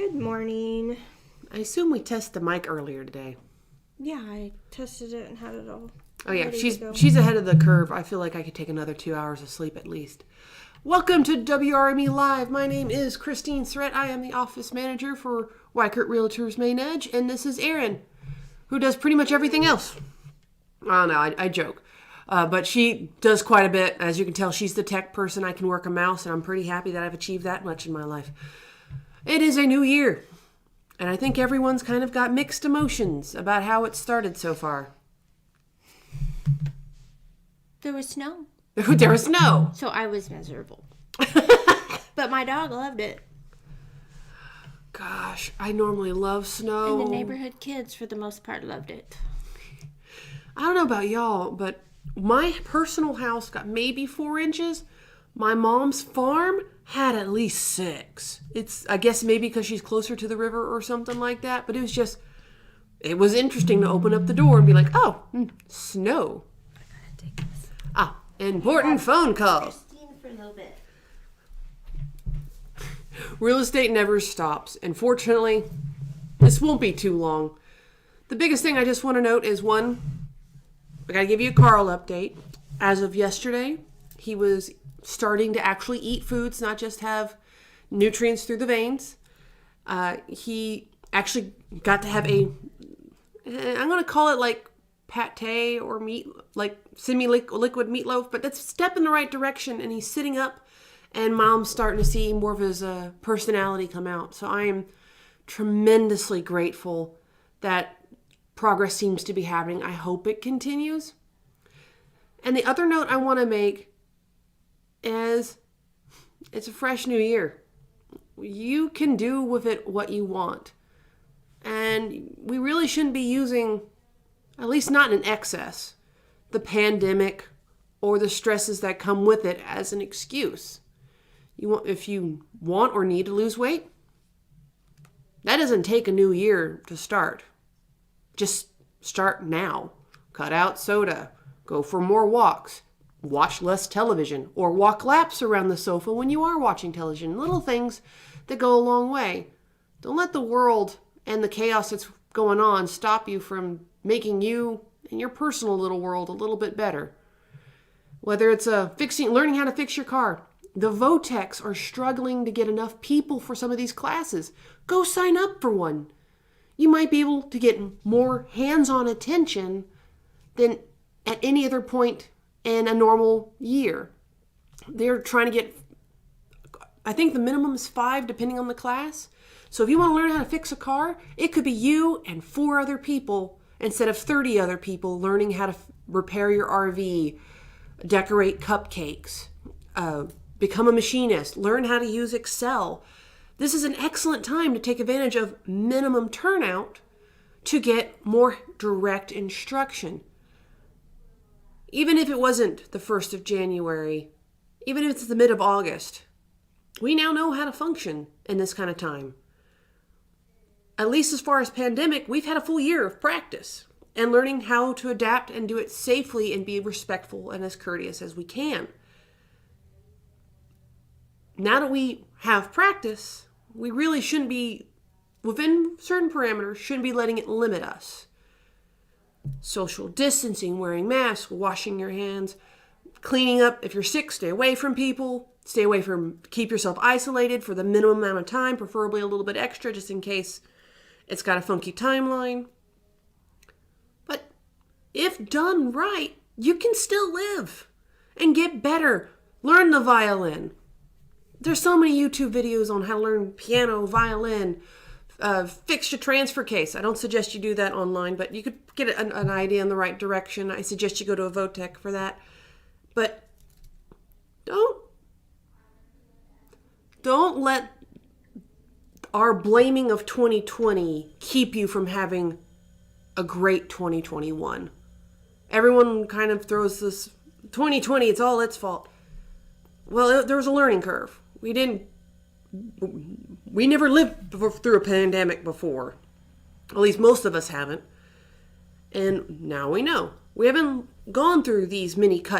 Good morning. I assume we tested the mic earlier today. Yeah, I tested it and had it all. Oh yeah, ready to go. she's ahead of the curve. I feel like I could take another 2 hours of sleep at least. Welcome to WRME Live. My name is Christine Surratt. I am the office manager for Weichert Realtors Main Edge, and this is Erin, who does pretty much everything else. Oh no, I joke. But she does quite a bit. As you can tell, she's the tech person. I can work a mouse, and I'm pretty happy that I've achieved that much in my life. It is a new year, and I think everyone's kind of got mixed emotions about how it started so far. There was snow, There was snow. so I was miserable. But my dog loved it. Gosh, I normally love snow. And the neighborhood kids, for the most part, loved it. I don't know about y'all, but my personal house got maybe 4 inches. My mom's farm had at least 6. I guess maybe because she's closer to the river or something like that. But it was interesting to open up the door and be like, oh, snow. I gotta take this. Important phone call. Christine for a little bit. Real estate never stops. And fortunately, this won't be too long. The biggest thing I just want to note is one, I got to give you a Carl update. As of yesterday, he was starting to actually eat foods, not just have nutrients through the veins. He actually got to have I'm going to call it like pate or meat, like semi-liquid meatloaf, but that's a step in the right direction. And he's sitting up, and mom's starting to see more of his personality come out. So I am tremendously grateful that progress seems to be happening. I hope it continues. And the other note I want to make is it's a fresh new year. You can do with it what you want. And we really shouldn't be using, at least not in excess, the pandemic or the stresses that come with it as an excuse. If you want or need to lose weight, that doesn't take a new year to start. Just start now. Cut out soda. Go for more walks. Watch less television. Or walk laps around the sofa when you are watching television. Little things that go a long way. Don't let the world and the chaos that's going on stop you from making you and your personal little world a little bit better. Whether it's learning how to fix your car. The Votex are struggling to get enough people for some of these classes. Go sign up for one. You might be able to get more hands-on attention than at any other point in a normal year. They're trying to get, I think the minimum is 5 depending on the class. So if you want to learn how to fix a car, it could be you and 4 other people instead of 30 other people learning how to repair your RV, decorate cupcakes, become a machinist, learn how to use Excel. This is an excellent time to take advantage of minimum turnout to get more direct instruction. Even if it wasn't the 1st of January, even if it's the mid of August, we now know how to function in this kind of time. At least as far as pandemic, we've had a full year of practice and learning how to adapt and do it safely and be respectful and as courteous as we can. Now that we have practice, we really shouldn't be, within certain parameters, shouldn't be letting it limit us. Social distancing, wearing masks, washing your hands, cleaning up. If you're sick, stay away from people. Keep yourself isolated for the minimum amount of time, preferably a little bit extra, just in case it's got a funky timeline. But if done right, you can still live and get better. Learn the violin. There's so many YouTube videos on how to learn piano, violin, fix your transfer case. I don't suggest you do that online, but you could get an idea in the right direction. I suggest you go to a Votech for that. But don't let our blaming of 2020 keep you from having a great 2021. Everyone kind of throws this 2020, it's all its fault. Well, there was a learning curve. We never lived through a pandemic before. At least most of us haven't. And now we know. We haven't gone through these mini cuts